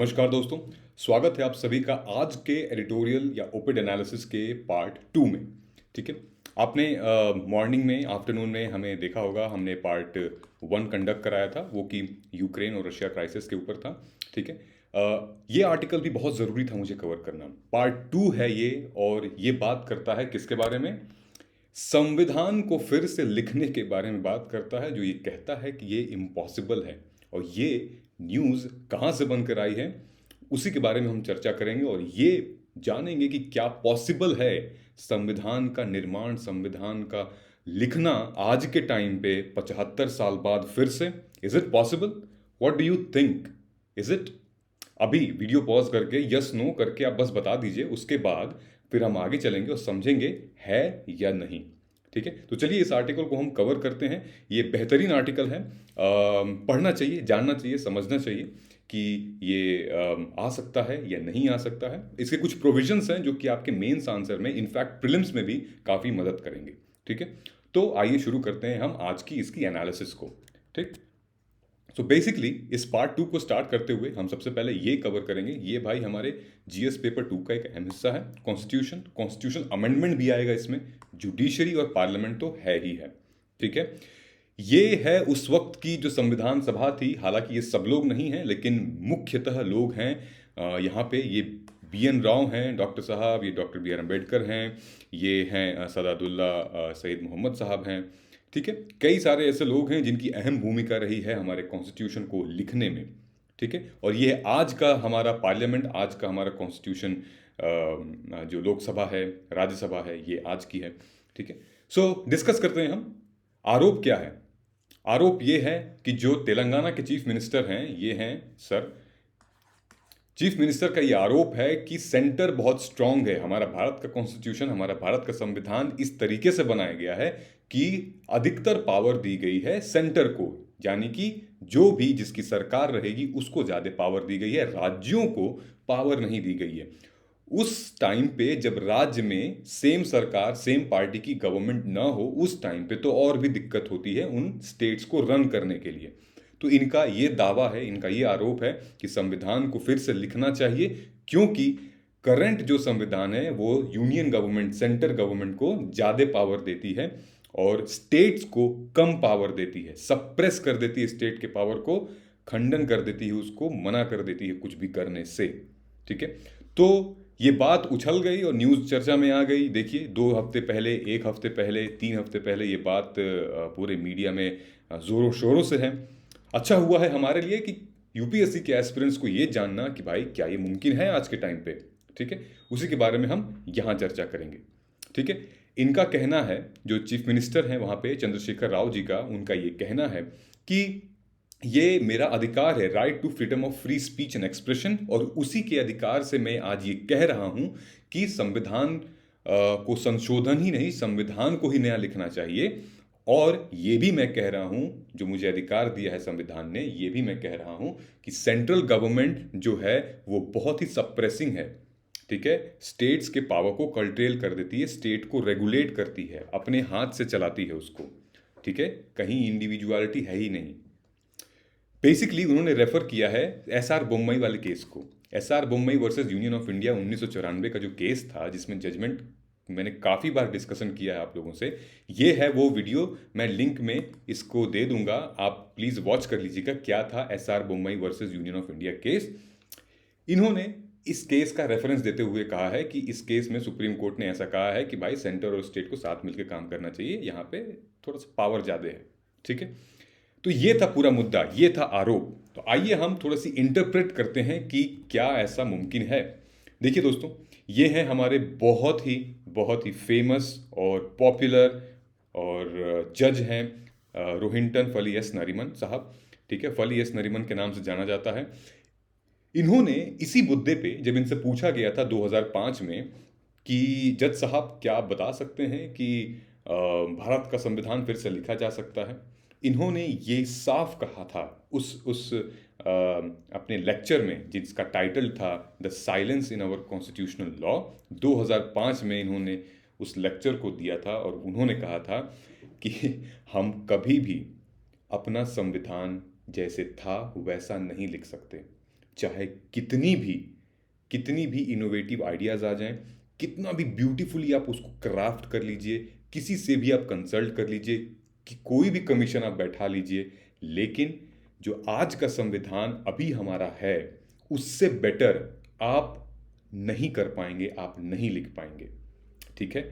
नमस्कार दोस्तों। स्वागत है आप सभी का आज के एडिटोरियल या ओपिड एनालिसिस के पार्ट 2 में। ठीक है, आपने मॉर्निंग में आफ्टरनून में हमें देखा होगा, हमने पार्ट 1 कंडक्ट कराया था, वो कि यूक्रेन और रशिया क्राइसिस के ऊपर था। ठीक है, ये आर्टिकल भी बहुत ज़रूरी था मुझे कवर करना। पार्ट 2 है ये, और ये बात करता है किसके बारे में? संविधान को फिर से लिखने के बारे में बात करता है, जो ये कहता है कि ये इम्पॉसिबल है। और ये न्यूज़ कहाँ से बनकर आई है उसी के बारे में हम चर्चा करेंगे, और ये जानेंगे कि क्या पॉसिबल है संविधान का निर्माण, संविधान का लिखना आज के टाइम पे 75 साल बाद फिर से। Is it possible? What do you think? Is it? अभी वीडियो पॉज करके यस नो करके आप बस बता दीजिए, उसके बाद फिर हम आगे चलेंगे और समझेंगे है या नहीं। ठीक है, तो चलिए इस आर्टिकल को हम कवर करते हैं। ये बेहतरीन आर्टिकल है, पढ़ना चाहिए, जानना चाहिए, समझना चाहिए कि ये आ सकता है या नहीं आ सकता है। इसके कुछ प्रोविजंस हैं जो कि आपके मेंस आंसर में, इनफैक्ट प्रीलिम्स में भी काफ़ी मदद करेंगे। ठीक है, तो आइए शुरू करते हैं हम आज की इसकी एनालिसिस को। ठीक, तो बेसिकली इस पार्ट 2 को स्टार्ट करते हुए हम सबसे पहले ये कवर करेंगे, ये भाई हमारे जीएस पेपर 2 का एक अहम हिस्सा है। कॉन्स्टिट्यूशन अमेंडमेंट भी आएगा इसमें, जुडिशरी और पार्लियामेंट तो है ही है। ठीक है, ये है उस वक्त की जो संविधान सभा थी। हालांकि ये सब लोग नहीं हैं, लेकिन मुख्यतः लोग हैं यहाँ पे। ये BN राव हैं डॉक्टर साहब, ये डॉक्टर BR अम्बेडकर हैं, ये हैं सदादुल्ला सैयद मोहम्मद साहब हैं। ठीक है, कई सारे ऐसे लोग हैं जिनकी अहम भूमिका रही है हमारे कॉन्स्टिट्यूशन को लिखने में। ठीक है, और ये आज का हमारा पार्लियामेंट, आज का हमारा कॉन्स्टिट्यूशन, जो लोकसभा है, राज्यसभा है, ये आज की है। ठीक है, सो डिस्कस करते हैं हम। आरोप क्या है? आरोप ये है कि जो तेलंगाना के चीफ मिनिस्टर हैं, ये हैं सर, चीफ मिनिस्टर का ये आरोप है कि सेंटर बहुत स्ट्रांग है। हमारा भारत का कॉन्स्टिट्यूशन, हमारा भारत का संविधान इस तरीके से बनाया गया है कि अधिकतर पावर दी गई है सेंटर को, यानी कि जो भी जिसकी सरकार रहेगी उसको ज़्यादा पावर दी गई है, राज्यों को पावर नहीं दी गई है। उस टाइम पे जब राज्य में सेम सरकार, सेम पार्टी की गवर्नमेंट ना हो, उस टाइम पे तो और भी दिक्कत होती है उन स्टेट्स को रन करने के लिए। तो इनका ये दावा है, इनका ये आरोप है कि संविधान को फिर से लिखना चाहिए, क्योंकि करंट जो संविधान है वो यूनियन गवर्नमेंट, सेंटर गवर्नमेंट को ज़्यादा पावर देती है और स्टेट्स को कम पावर देती है, सप्रेस कर देती है स्टेट के पावर को, खंडन कर देती है, उसको मना कर देती है कुछ भी करने से। ठीक है, तो ये बात उछल गई और न्यूज़ चर्चा में आ गई। देखिए 2 हफ्ते पहले, 1 हफ्ते पहले, 3 हफ्ते पहले ये बात पूरे मीडिया में ज़ोरों शोरों से है। अच्छा हुआ है हमारे लिए कि यूपीएससी के एस्पिरेंट्स को ये जानना कि भाई क्या ये मुमकिन है आज के टाइम पे। ठीक है, उसी के बारे में हम यहाँ चर्चा करेंगे। ठीक है, इनका कहना है, जो चीफ मिनिस्टर हैं वहाँ पे चंद्रशेखर राव जी का, उनका ये कहना है कि ये मेरा अधिकार है, right to freedom of free speech and expression, और उसी के अधिकार से मैं आज ये कह रहा हूँ कि संविधान को संशोधन ही नहीं, संविधान को ही नया लिखना चाहिए। और ये भी मैं कह रहा हूँ, जो मुझे अधिकार दिया है संविधान ने, ये भी मैं कह रहा हूँ कि सेंट्रल गवर्नमेंट जो है वो बहुत ही सप्रेसिंग है। ठीक है, स्टेट्स के पावर को कर्टेल कर देती है, स्टेट को रेगुलेट करती है, अपने हाथ से चलाती है उसको। ठीक है, कहीं इंडिविजुअलिटी है ही नहीं। बेसिकली उन्होंने रेफर किया है SR बोम्मई वाले केस को। SR Bommai versus union of India 1994 का जो केस था, जिसमें जजमेंट मैंने काफ़ी बार डिस्कशन किया है आप लोगों से, ये है वो वीडियो। मैं लिंक में इसको दे दूंगा, आप प्लीज़ वॉच कर लीजिएगा क्या था SR Bommai versus union of India case. इन्होंने इस केस का रेफरेंस देते हुए कहा है कि इस केस में सुप्रीम कोर्ट ने ऐसा कहा है कि भाई सेंटर और स्टेट को साथ मिलकर काम करना चाहिए, यहाँ पे थोड़ा सा पावर ज़्यादा है। ठीक है, तो ये था पूरा मुद्दा, ये था आरोप। तो आइए हम थोड़ा सी इंटरप्रेट करते हैं कि क्या ऐसा मुमकिन है। देखिए दोस्तों, ये हैं हमारे बहुत ही फेमस और पॉपुलर और जज हैं रोहिंटन फली एस नरीमन साहब। ठीक है, फली एस नरीमन के नाम से जाना जाता है। इन्होंने इसी मुद्दे पे जब इनसे पूछा गया था 2005 में कि जज साहब क्या आप बता सकते हैं कि भारत का संविधान फिर से लिखा जा सकता है, इन्होंने ये साफ कहा था उस अपने लेक्चर में, जिसका टाइटल था the silence in our constitutional law. 2005 में इन्होंने उस लेक्चर को दिया था और उन्होंने कहा था कि हम कभी भी अपना संविधान जैसे था वैसा नहीं लिख सकते। चाहे कितनी भी इनोवेटिव आइडियाज़ आ जाएं, कितना भी ब्यूटीफुली आप उसको क्राफ्ट कर लीजिए, किसी से भी आप कंसल्ट कर लीजिए, कि कोई भी कमीशन आप बैठा लीजिए, लेकिन जो आज का संविधान अभी हमारा है उससे बेटर आप नहीं कर पाएंगे, आप नहीं लिख पाएंगे। ठीक है,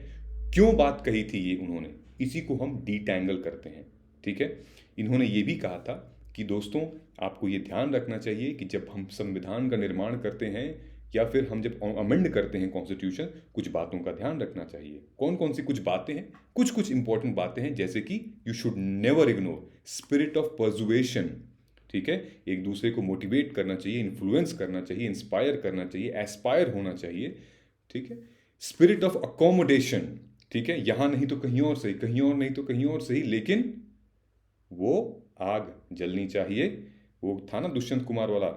क्यों बात कही थी ये उन्होंने, इसी को हम डिटैंगल करते हैं। ठीक है, इन्होंने ये भी कहा था कि दोस्तों आपको ये ध्यान रखना चाहिए कि जब हम संविधान का निर्माण करते हैं या फिर हम जब अमेंड करते हैं कॉन्स्टिट्यूशन, कुछ बातों का ध्यान रखना चाहिए। कौन कौन सी कुछ बातें हैं? कुछ इंपॉर्टेंट बातें हैं, जैसे कि you should never ignore spirit of persuasion. ठीक है, एक दूसरे को मोटिवेट करना चाहिए, इन्फ्लुएंस करना चाहिए, इंस्पायर करना चाहिए, एस्पायर होना चाहिए। ठीक है, स्पिरिट ऑफ अकोमोडेशन। ठीक है, यहां नहीं तो कहीं और सही, कहीं और नहीं तो कहीं और सही, लेकिन वो आग जलनी चाहिए। वो था ना दुष्यंत कुमार वाला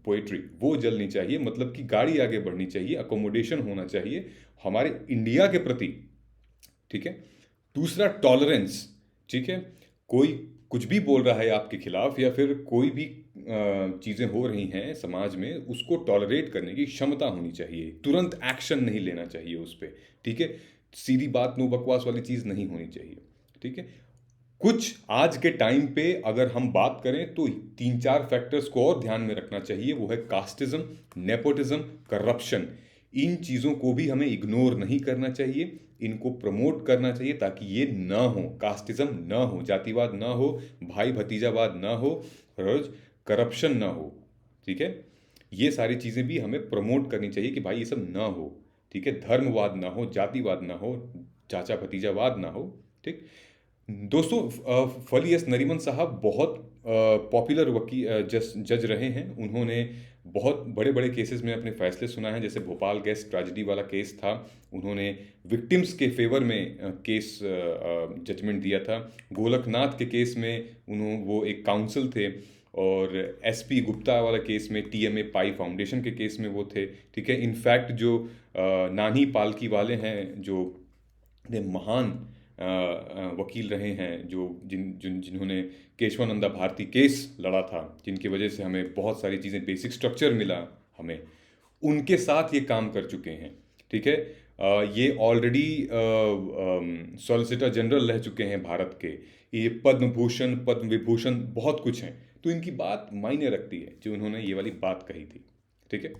पोएट्री, वो जलनी चाहिए, मतलब कि गाड़ी आगे बढ़नी चाहिए, अकोमोडेशन होना चाहिए हमारे इंडिया के प्रति। ठीक है, दूसरा टॉलरेंस। ठीक है, कोई कुछ भी बोल रहा है आपके खिलाफ या फिर कोई भी चीज़ें हो रही हैं समाज में, उसको टॉलरेट करने की क्षमता होनी चाहिए, तुरंत एक्शन नहीं लेना चाहिए उस पर। ठीक है, सीधी बात नो बकवास वाली चीज़ नहीं होनी चाहिए। ठीक है, कुछ आज के टाइम पे अगर हम बात करें तो 3-4 फैक्टर्स को और ध्यान में रखना चाहिए, वो है कास्टिज्म, नेपोटिज्म, करप्शन। इन चीज़ों को भी हमें इग्नोर नहीं करना चाहिए, इनको प्रमोट करना चाहिए ताकि ये ना हो, कास्टिज्म ना हो, जातिवाद ना हो, भाई भतीजावाद ना हो, रोज करप्शन ना हो। ठीक है, ये सारी चीज़ें भी हमें प्रमोट करनी चाहिए कि भाई ये सब ना हो। ठीक है, धर्मवाद ना हो, जातिवाद ना हो, चाचा भतीजावाद ना हो। ठीक दोस्तों, फली एस नरीमन साहब बहुत पॉपुलर वकील जज रहे हैं। उन्होंने बहुत बड़े बड़े केसेस में अपने फैसले सुनाए हैं, जैसे भोपाल गैस ट्रेजेडी वाला केस था, उन्होंने विक्टिम्स के फेवर में केस जजमेंट दिया था। गोलकनाथ के केस में वो एक काउंसिल थे, और एसपी गुप्ता वाला केस में, टीएमए पाई फाउंडेशन के केस में वो थे। ठीक है, इनफैक्ट जो नानी पालकी वाले हैं, जो महान वकील रहे हैं, जो जिन्होंने केशवानंदा भारती केस लड़ा था, जिनकी वजह से हमें बहुत सारी चीज़ें, बेसिक स्ट्रक्चर मिला हमें, उनके साथ ये काम कर चुके हैं। ठीक है, ये ऑलरेडी सॉलिसिटर जनरल रह चुके हैं भारत के, ये पद्म भूषण पद्म विभूषण बहुत कुछ हैं, तो इनकी बात मायने रखती है जो उन्होंने ये वाली बात कही थी। ठीक है,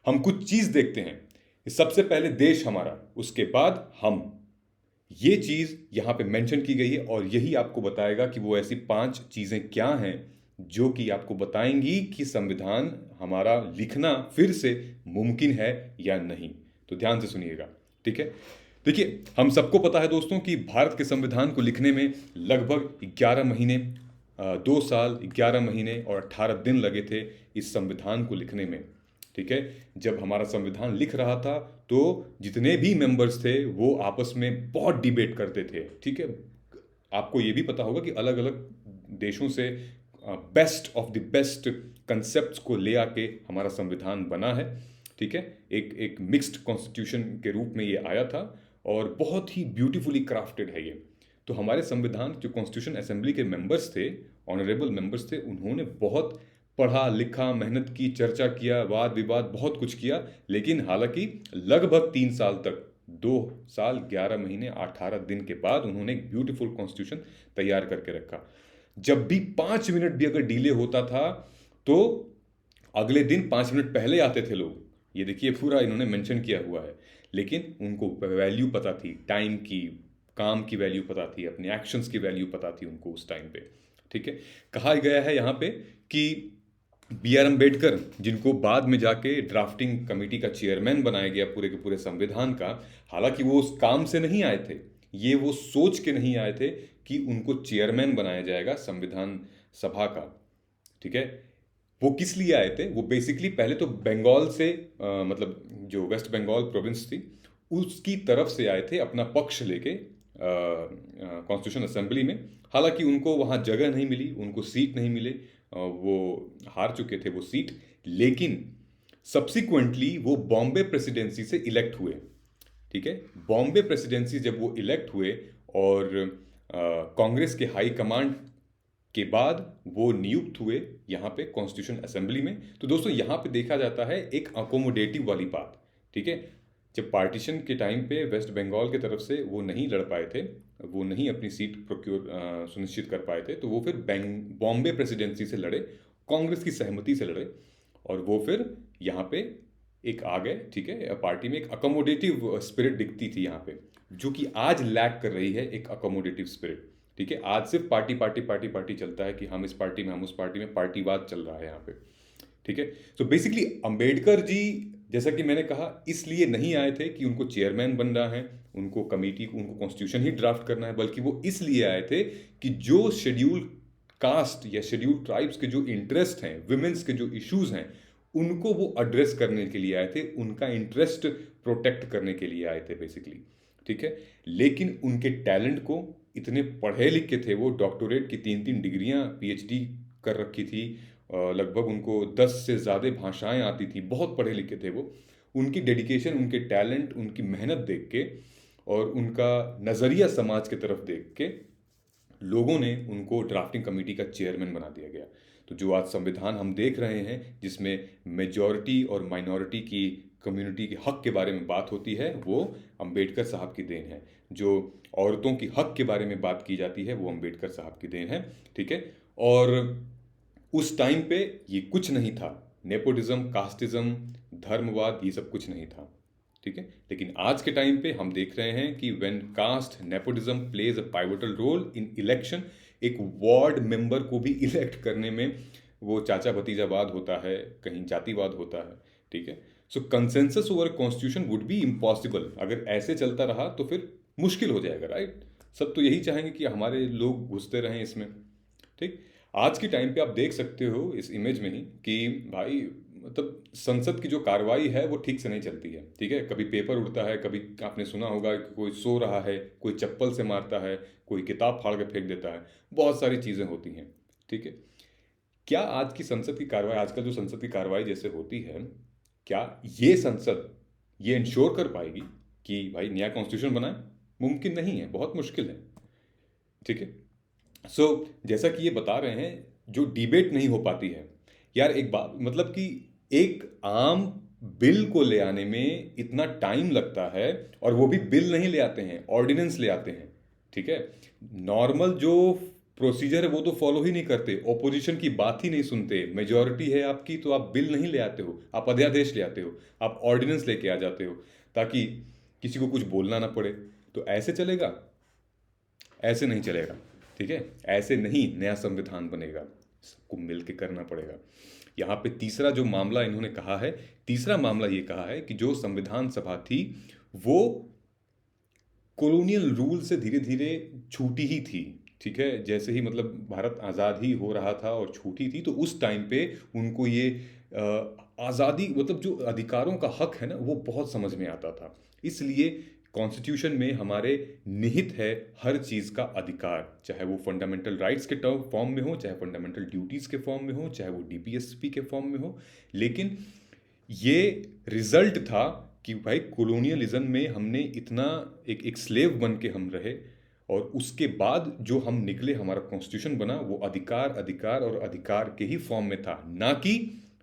हम कुछ चीज़ देखते हैं, सबसे पहले देश हमारा, उसके बाद हम, ये चीज़ यहाँ पे मेंशन की गई है, और यही आपको बताएगा कि वो ऐसी 5 चीज़ें क्या हैं जो कि आपको बताएंगी कि संविधान हमारा लिखना फिर से मुमकिन है या नहीं। तो ध्यान से सुनिएगा। ठीक है, देखिए, हम सबको पता है दोस्तों कि भारत के संविधान को लिखने में लगभग 11 महीने, 2 साल 11 महीने और 18 दिन लगे थे इस संविधान को लिखने में। ठीक है, जब हमारा संविधान लिख रहा था तो जितने भी मेंबर्स थे वो आपस में बहुत डिबेट करते थे। ठीक है, आपको ये भी पता होगा कि अलग अलग देशों से best of the best concepts को ले आके हमारा संविधान बना है। ठीक है, एक मिक्स्ड कॉन्स्टिट्यूशन के रूप में ये आया था, और बहुत ही ब्यूटीफुली क्राफ्टेड है ये। तो हमारे संविधान जो कॉन्स्टिट्यूशन असेंबली के मेंबर्स थे, ऑनरेबल मेंबर्स थे, उन्होंने बहुत पढ़ा लिखा, मेहनत की, चर्चा किया, वाद विवाद बहुत कुछ किया, लेकिन हालांकि लगभग 3 साल तक, 2 साल 11 महीने 18 दिन के बाद उन्होंने एक ब्यूटीफुल कॉन्स्टिट्यूशन तैयार करके रखा। जब भी 5 मिनट भी अगर डिले होता था तो अगले दिन 5 मिनट पहले आते थे लोग। ये देखिए, पूरा इन्होंने मेंशन किया हुआ है, लेकिन उनको वैल्यू पता थी, टाइम की, काम की वैल्यू पता थी, अपने एक्शंस की वैल्यू पता थी उनको उस टाइम पे। ठीक है, कहा गया है यहाँ पे कि B.R. अम्बेडकर, जिनको बाद में जाके ड्राफ्टिंग कमेटी का चेयरमैन बनाया गया पूरे के पूरे संविधान का, हालांकि वो उस काम से नहीं आए थे, ये वो सोच के नहीं आए थे कि उनको चेयरमैन बनाया जाएगा संविधान सभा का। ठीक है, वो किस लिए आए थे? वो बेसिकली पहले तो बंगाल से मतलब जो वेस्ट बंगाल प्रोविंस थी उसकी तरफ से आए थे अपना पक्ष लेके कॉन्स्टिट्यूशन असेंबली में। हालांकि उनको वहाँ जगह नहीं मिली, उनको सीट नहीं मिले, वो हार चुके थे वो सीट, लेकिन सब्सिक्वेंटली वो बॉम्बे प्रेसिडेंसी से इलेक्ट हुए। ठीक है, बॉम्बे प्रेसिडेंसी जब वो इलेक्ट हुए और कांग्रेस के हाई कमांड के बाद वो नियुक्त हुए यहाँ पे कॉन्स्टिट्यूशन असेंबली में। तो दोस्तों यहाँ पे देखा जाता है एक अकोमोडेटिव वाली बात, ठीक है। जब पार्टीशन के टाइम पे वेस्ट बंगाल की तरफ से वो नहीं लड़ पाए थे, वो नहीं अपनी सीट प्रोक्योर सुनिश्चित कर पाए थे, तो वो फिर बॉम्बे प्रेसिडेंसी से लड़े, कांग्रेस की सहमति से लड़े, और वो फिर यहाँ पे एक आ गए, ठीक है। पार्टी में एक अकोमोडेटिव स्पिरिट दिखती थी यहाँ पे, जो कि आज लैक कर रही है एक अकोमोडेटिव स्पिरिट, ठीक है। आज सिर्फ पार्टी पार्टी पार्टी पार्टी चलता है कि हम इस पार्टी में, हम उस पार्टी में, पार्टीवाद चल रहा है यहाँ पे, ठीक है। सो बेसिकली अंबेडकर जी, जैसा कि मैंने कहा, इसलिए नहीं आए थे कि उनको चेयरमैन बनना है, उनको कमेटी, उनको कॉन्स्टिट्यूशन ही ड्राफ्ट करना है, बल्कि वो इसलिए आए थे कि जो शेड्यूल कास्ट या शेड्यूल ट्राइब्स के जो इंटरेस्ट हैं, विमेंस के जो इश्यूज हैं, उनको वो एड्रेस करने के लिए आए थे, उनका इंटरेस्ट प्रोटेक्ट करने के लिए आए थे बेसिकली, ठीक है। लेकिन उनके टैलेंट को, इतने पढ़े लिखे थे वो, डॉक्टरेट की 3-3 डिग्रियां, पीएचडी कर रखी थी, लगभग उनको 10 से ज़्यादा भाषाएं आती थी, बहुत पढ़े लिखे थे वो। उनकी डेडिकेशन, उनके टैलेंट, उनकी मेहनत देख के और उनका नज़रिया समाज की तरफ देख के लोगों ने उनको ड्राफ्टिंग कमेटी का चेयरमैन बना दिया गया। तो जो आज संविधान हम देख रहे हैं, जिसमें मेजॉरिटी और माइनॉरिटी की कम्युनिटी के हक के बारे में बात होती है, वो अंबेडकर साहब की देन है। जो औरतों की हक के बारे में बात की जाती है, वो अंबेडकर साहब की देन है, ठीक है। और उस टाइम पे ये कुछ नहीं था, नेपोटिज्म, कास्टिज्म, धर्मवाद, ये सब कुछ नहीं था, ठीक है। लेकिन आज के टाइम पे हम देख रहे हैं कि when caste nepotism plays a pivotal role in election, एक वार्ड मेंबर को भी इलेक्ट करने में वो चाचा भतीजावाद होता है, कहीं जातिवाद होता है, ठीक है। सो consensus over constitution would be impossible. अगर ऐसे चलता रहा तो फिर मुश्किल हो जाएगा, राइट। सब तो यही चाहेंगे कि हमारे लोग घुसते रहें इसमें, ठीक। आज के टाइम पे आप देख सकते हो इस इमेज में ही कि भाई, मतलब संसद की जो कार्रवाई है वो ठीक से नहीं चलती है, ठीक है। कभी पेपर उड़ता है, कभी आपने सुना होगा कि कोई सो रहा है, कोई चप्पल से मारता है, कोई किताब फाड़ के फेंक देता है, बहुत सारी चीज़ें होती हैं, ठीक है। क्या आज की संसद की कार्रवाई, आजकल जो संसद की कार्रवाई जैसे होती है, क्या ये संसद ये इंश्योर कर पाएगी कि भाई नया कॉन्स्टिट्यूशन बनाए? मुमकिन नहीं है, बहुत मुश्किल है, ठीक है। सो जैसा कि ये बता रहे हैं, जो डिबेट नहीं हो पाती है यार, एक बात, मतलब कि एक आम बिल को ले आने में इतना टाइम लगता है, और वो भी बिल नहीं ले आते हैं, ऑर्डिनेंस ले आते हैं, ठीक है। नॉर्मल जो प्रोसीजर है वो तो फॉलो ही नहीं करते, ओपोजिशन की बात ही नहीं सुनते, मेजॉरिटी है आपकी तो आप बिल नहीं ले आते हो, आप अध्यादेश ले आते हो, आप ऑर्डिनेंस लेके आ जाते हो ताकि किसी को कुछ बोलना ना पड़े। तो ऐसे चलेगा? ऐसे नहीं चलेगा, ठीक है। ऐसे नहीं नया संविधान बनेगा, सबको मिल के करना पड़ेगा। यहाँ पे तीसरा जो मामला इन्होंने कहा है, तीसरा मामला ये कहा है कि जो संविधान सभा थी वो कॉलोनियल रूल से धीरे धीरे छूटी ही थी, ठीक है। जैसे ही मतलब भारत आज़ाद ही हो रहा था और छूटी थी, तो उस टाइम पे उनको ये आज़ादी, मतलब जो अधिकारों का हक है ना, वो बहुत समझ में आता था। इसलिए कॉन्स्टिट्यूशन में हमारे निहित है हर चीज़ का अधिकार, चाहे वो फंडामेंटल राइट्स के टर्म फॉर्म में हो, चाहे फंडामेंटल ड्यूटीज़ के फॉर्म में हो, चाहे वो डीपीएसपी के फॉर्म में हो। लेकिन ये रिजल्ट था कि भाई कॉलोनियलिज्म में हमने इतना एक स्लेव बन के हम रहे, और उसके बाद जो हम निकले, हमारा कॉन्स्टिट्यूशन बना, वो अधिकार, अधिकार और अधिकार के ही फॉर्म में था, ना कि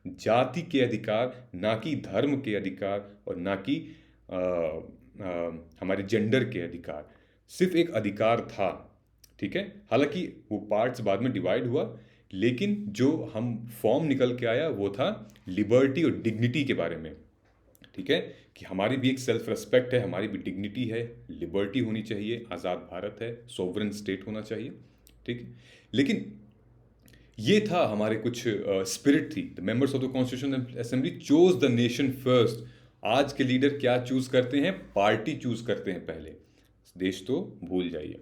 जाति के अधिकार, ना कि धर्म के अधिकार, और ना कि हमारे जेंडर के अधिकार। सिर्फ एक अधिकार था, ठीक है। हालांकि वो पार्ट्स बाद में डिवाइड हुआ, लेकिन जो हम फॉर्म निकल के आया वो था लिबर्टी और डिग्निटी के बारे में, ठीक है। कि हमारी भी एक सेल्फ रेस्पेक्ट है, हमारी भी डिग्निटी है, लिबर्टी होनी चाहिए, आज़ाद भारत है, सोवरेन स्टेट होना चाहिए, ठीक है। लेकिन ये था हमारे कुछ स्पिरिट थी। The members of the constitution assembly chose the nation first. आज के लीडर क्या चूज करते हैं? पार्टी चूज करते हैं पहले, देश तो भूल जाइए।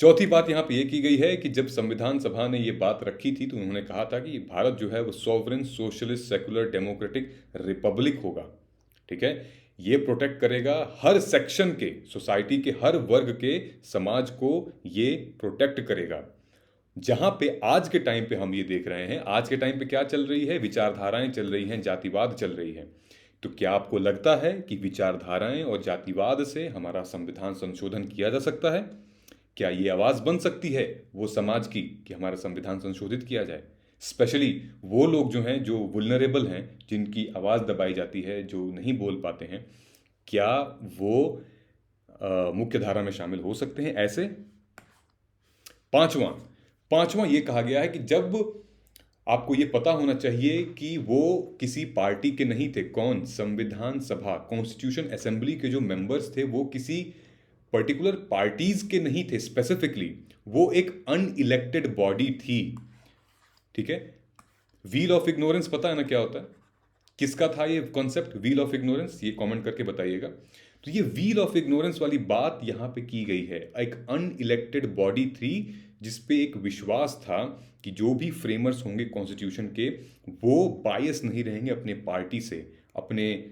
चौथी बात यहाँ पे ये की गई है कि जब संविधान सभा ने ये बात रखी थी, तो उन्होंने कहा था कि भारत जो है वो sovereign, socialist, secular, democratic Republic होगा, ठीक है। ये प्रोटेक्ट करेगा हर सेक्शन के, सोसाइटी के हर वर्ग के, समाज को ये प्रोटेक्ट करेगा। जहां पे आज के टाइम पे हम ये देख रहे हैं, आज के टाइम पे क्या चल रही है? विचारधाराएं चल रही हैं, जातिवाद चल रही है। तो क्या आपको लगता है कि विचारधाराएं और जातिवाद से हमारा संविधान संशोधन किया जा सकता है? क्या ये आवाज़ बन सकती है वो समाज की कि हमारा संविधान संशोधित किया जाए? स्पेशली वो लोग जो हैं, जो वुल्नरेबल हैं, जिनकी आवाज़ दबाई जाती है, जो नहीं बोल पाते हैं, क्या वो मुख्य धारा में शामिल हो सकते हैं ऐसे? पांचवा पांचवा ये कहा गया है कि जब आपको ये पता होना चाहिए कि वो किसी पार्टी के नहीं थे। कौन? संविधान सभा, कॉन्स्टिट्यूशन असेंबली के जो मेंबर्स थे वो किसी पर्टिकुलर पार्टीज के नहीं थे। स्पेसिफिकली वो एक अनइलेक्टेड बॉडी थी। ठीक है। व्हील ऑफ इग्नोरेंस पता है ना क्या होता है? किसका था ये कॉन्सेप्ट व्हील ऑफ इग्नोरेंस? ये कमेंट करके बताइएगा। तो ये व्हील ऑफ इग्नोरेंस वाली बात यहां पे की गई है। एक अनइलेक्टेड बॉडी थी जिसपे एक विश्वास था कि जो भी फ्रेमर्स होंगे कॉन्स्टिट्यूशन के, वो बायस नहीं रहेंगे अपने पार्टी से, अपने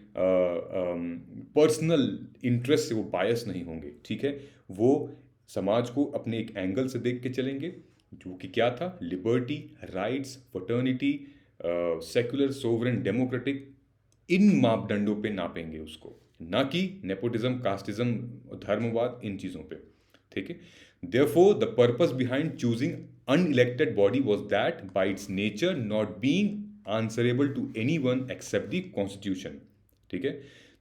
पर्सनल इंटरेस्ट से वो बायस नहीं होंगे। ठीक है। वो समाज को अपने एक एंगल से देख के चलेंगे, जो कि क्या था? Liberty, rights, fraternity, secular, sovereign, democratic, इन मापदंडों पे नापेंगे उसको, ना कि नेपोटिज्म, कास्टिज्म, धर्मवाद, इन चीज़ों पे। ठीक है। Therefore, the purpose behind choosing unelected body was that by its nature not being answerable to anyone except the constitution. ठीक है।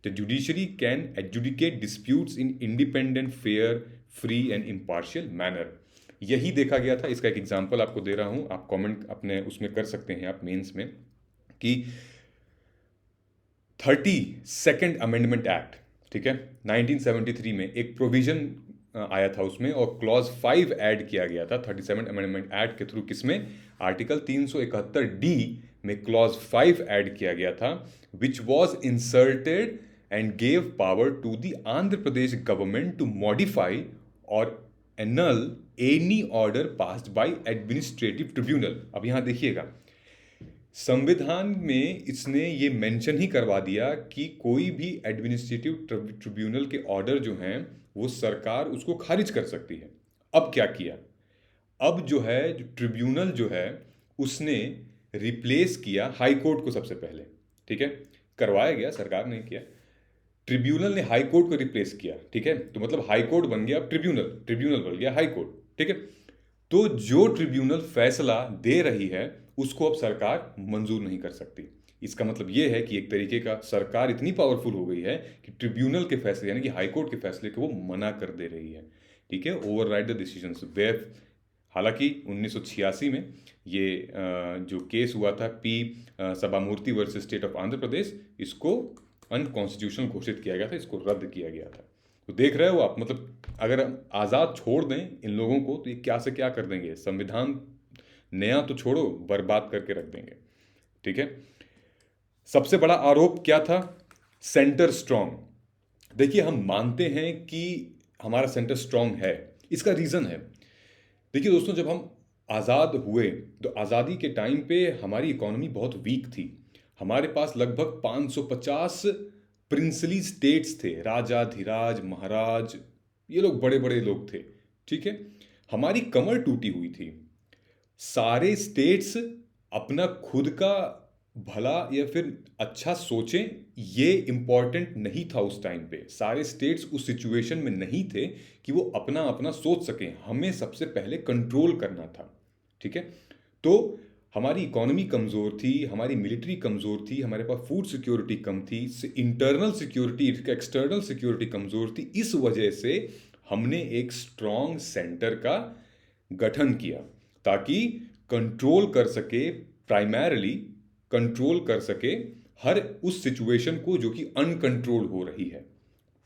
The judiciary can adjudicate disputes in independent, fair, free and impartial manner. यही देखा गया था। इसका एक example आपको दे रहा हूं, आप कमेंट अपने उसमें कर सकते हैं आप मेंस में, कि 32nd अमेंडमेंट एक्ट, ठीक है, 1973 में एक प्रोविजन आया था उसमें, और क्लॉज 5 ऐड किया गया था 37 अमेंडमेंट एक्ट के थ्रू। किसमें? आर्टिकल 371D में क्लॉज 5 ऐड किया गया था, which was inserted and gave power to the Andhra Pradesh government to modify और annul any order passed by administrative tribunal. अब यहां देखिएगा, संविधान में इसने ये मेंशन ही करवा दिया कि कोई भी एडमिनिस्ट्रेटिव ट्रिब्यूनल के ऑर्डर जो हैं वो सरकार उसको खारिज कर सकती है। अब क्या किया? अब जो है, जो ट्रिब्यूनल जो है उसने रिप्लेस किया हाई कोर्ट को सबसे पहले। ठीक है। करवाया गया, सरकार ने किया, ट्रिब्यूनल ने हाई कोर्ट को रिप्लेस किया। ठीक है। तो मतलब हाई कोर्ट बन गया अब ट्रिब्यूनल, ट्रिब्यूनल बन गया हाई कोर्ट। ठीक है। तो जो ट्रिब्यूनल फैसला दे रही है उसको अब सरकार मंजूर नहीं कर सकती। इसका मतलब यह है कि एक तरीके का सरकार इतनी पावरफुल हो गई है कि ट्रिब्यूनल के फैसले, यानी कि हाई कोर्ट के फैसले को वो मना कर दे रही है। ठीक है। Override the decisions. हालांकि 1986 में ये जो केस हुआ था P Sambamurthy versus state of Andhra Pradesh, इसको अनकॉन्स्टिट्यूशनल घोषित किया गया था, इसको रद्द किया गया था। तो देख रहे हो आप, मतलब अगर आज़ाद छोड़ दें इन लोगों को तो ये क्या से क्या कर देंगे। संविधान नया तो छोड़ो, बर्बाद करके रख देंगे। ठीक है। सबसे बड़ा आरोप क्या था? Centre strong. देखिए, हम मानते हैं कि हमारा सेंटर स्ट्रांग है। इसका रीज़न है, देखिए दोस्तों, जब हम आज़ाद हुए तो आज़ादी के टाइम पे हमारी इकोनॉमी बहुत वीक थी। हमारे पास लगभग 550 प्रिंसली स्टेट्स थे, राजा धीराज महाराज, ये लोग बड़े बड़े लोग थे। ठीक है। हमारी कमर टूटी हुई थी। सारे स्टेट्स अपना खुद का भला या फिर अच्छा सोचें, ये इम्पॉर्टेंट नहीं था उस टाइम पे। सारे स्टेट्स उस सिचुएशन में नहीं थे कि वो अपना अपना सोच सकें। हमें सबसे पहले कंट्रोल करना था। ठीक है। तो हमारी इकोनॉमी कमज़ोर थी, हमारी मिलिट्री कमज़ोर थी, हमारे पास फूड सिक्योरिटी कम थी, इंटरनल सिक्योरिटी, एक्सटर्नल सिक्योरिटी कमज़ोर थी। इस वजह से हमने एक स्ट्रॉन्ग सेंटर का गठन किया ताकि कंट्रोल कर सके, प्राइमरली कंट्रोल कर सके हर उस सिचुएशन को जो कि अनकंट्रोल हो रही है।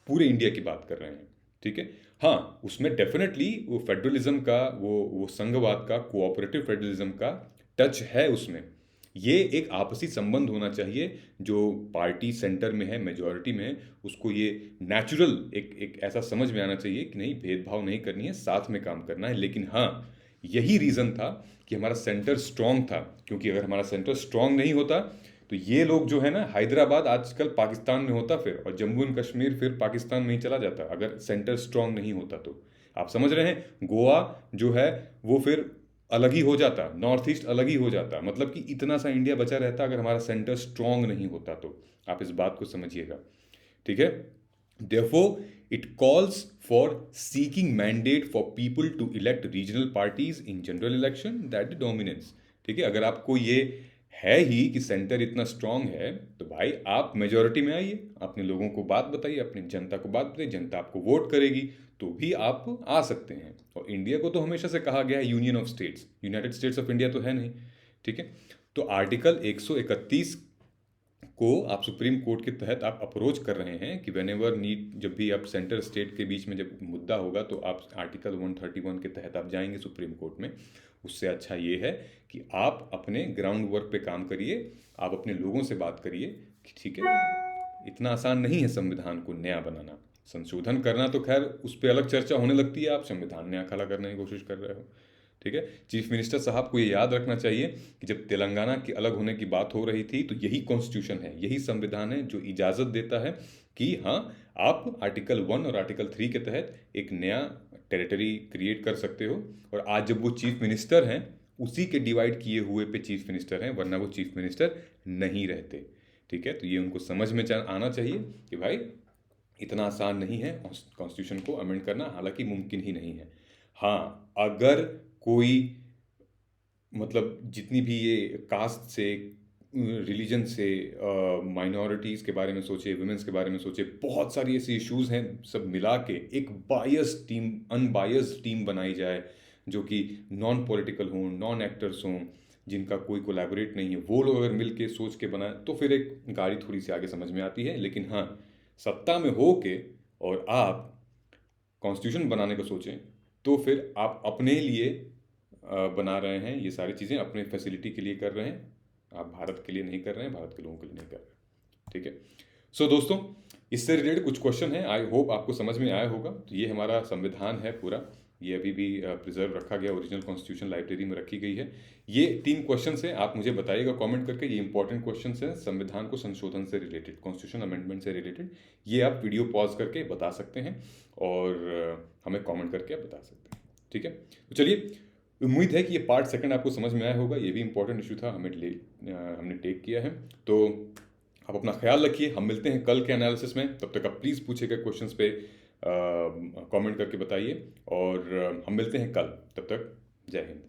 पूरे इंडिया की बात कर रहे हैं। ठीक है। हाँ, उसमें डेफिनेटली वो फेडरलिज्म का, वो संघवाद का, कोऑपरेटिव फेडरलिज्म का टच है उसमें। ये एक आपसी संबंध होना चाहिए। जो पार्टी सेंटर में है, मेजॉरिटी में है, उसको ये नेचुरल एक ऐसा समझ में आना चाहिए कि नहीं, भेदभाव नहीं करनी है, साथ में काम करना है। लेकिन हाँ, यही रीज़न था कि हमारा सेंटर स्ट्रांग था। क्योंकि अगर हमारा सेंटर स्ट्रांग नहीं होता तो ये लोग जो है ना, हैदराबाद आजकल पाकिस्तान में होता फिर, और जम्मू एंड कश्मीर फिर पाकिस्तान में ही चला जाता अगर सेंटर स्ट्रांग नहीं होता तो। आप समझ रहे हैं, गोवा जो है वो फिर अलग ही हो जाता, नॉर्थ ईस्ट अलग ही हो जाता। मतलब कि इतना सा इंडिया बचा रहता अगर हमारा सेंटर स्ट्रांग नहीं होता तो। आप इस बात को समझिएगा। ठीक है। Therefore, it calls for seeking mandate for people to elect regional parties in general election that dominates। ठीक है, अगर आपको ये है ही कि सेंटर इतना स्ट्रांग है, तो भाई आप मेजोरिटी में आइए, अपने लोगों को बात बताइए, अपनी जनता को बात बताइए, जनता आपको वोट करेगी तो भी आप आ सकते हैं। और इंडिया को तो हमेशा से कहा गया है union of states, United states of India तो है नहीं। ठीक है, तो आर्टिकल 131 को आप सुप्रीम कोर्ट के तहत आप अप्रोच कर रहे हैं कि वेन एवर नीड, जब भी आप सेंटर स्टेट के बीच में जब मुद्दा होगा तो आप आर्टिकल 131 के तहत आप जाएंगे सुप्रीम कोर्ट में। उससे अच्छा ये है कि आप अपने ग्राउंड वर्क पे काम करिए, आप अपने लोगों से बात करिए कि ठीक है, इतना आसान नहीं है संविधान को नया बनाना। संशोधन करना तो खैर उस पर अलग चर्चा होने लगती है, आप संविधान नया खड़ा करने की कोशिश कर रहे हो। ठीक है, चीफ मिनिस्टर साहब को ये याद रखना चाहिए कि जब तेलंगाना की अलग होने की बात हो रही थी तो यही कॉन्स्टिट्यूशन है, यही संविधान है जो इजाज़त देता है कि हाँ, आप आर्टिकल 1 और आर्टिकल 3 के तहत एक नया टेरिटरी क्रिएट कर सकते हो। और आज जब वो चीफ मिनिस्टर हैं, उसी के डिवाइड किए हुए पे चीफ मिनिस्टर हैं, वरना वो चीफ मिनिस्टर नहीं रहते। ठीक है, तो ये उनको समझ में आना चाहिए कि भाई इतना आसान नहीं है कॉन्स्टिट्यूशन को अमेंड करना, हालांकि मुमकिन ही नहीं है। हाँ, अगर कोई मतलब जितनी भी ये कास्ट से, रिलीजन से, माइनॉरिटीज़ के बारे में सोचे, वुमेन्स के बारे में सोचे, बहुत सारी ऐसी इश्यूज़ हैं, सब मिला के एक बायस टीम, अनबायस्ड टीम बनाई जाए जो कि नॉन पॉलिटिकल हों, नॉन एक्टर्स हों, जिनका कोई कोलैबोरेट नहीं है, वो लोग अगर मिल के सोच के बनाए तो फिर एक गाड़ी थोड़ी सी आगे समझ में आती है। लेकिन हाँ, सत्ता में हो के और आप कॉन्स्टिट्यूशन बनाने को सोचें तो फिर आप अपने लिए बना रहे हैं, ये सारी चीज़ें अपने फैसिलिटी के लिए कर रहे हैं, आप भारत के लिए नहीं कर रहे हैं, भारत के लोगों के लिए नहीं कर रहे। ठीक है, सो दोस्तों, इससे रिलेटेड कुछ क्वेश्चन हैं, आई होप आपको समझ में आया होगा। तो ये हमारा संविधान है पूरा, ये अभी भी प्रिजर्व रखा गया, ओरिजिनल कॉन्स्टिट्यूशन लाइब्रेरी में रखी गई है। ये 3 क्वेश्चन हैं, आप मुझे बताइएगा कमेंट करके, ये इंपॉर्टेंट क्वेश्चन हैं संविधान को संशोधन से रिलेटेड, कॉन्स्टिट्यूशन अमेंडमेंट से रिलेटेड। ये आप वीडियो पॉज करके बता सकते हैं और हमें कमेंट करके आप बता सकते हैं। ठीक है, तो चलिए, उम्मीद है कि ये पार्ट सेकंड आपको समझ में आया होगा, ये भी इंपॉर्टेंट इशू था, हमने टेक किया है। तो आप अपना ख्याल रखिए, हम मिलते हैं कल के एनालिसिस में। तब तक आप प्लीज़ पूछे गए क्वेश्चंस पे कमेंट करके बताइए और हम मिलते हैं कल। तब तक जय हिंद।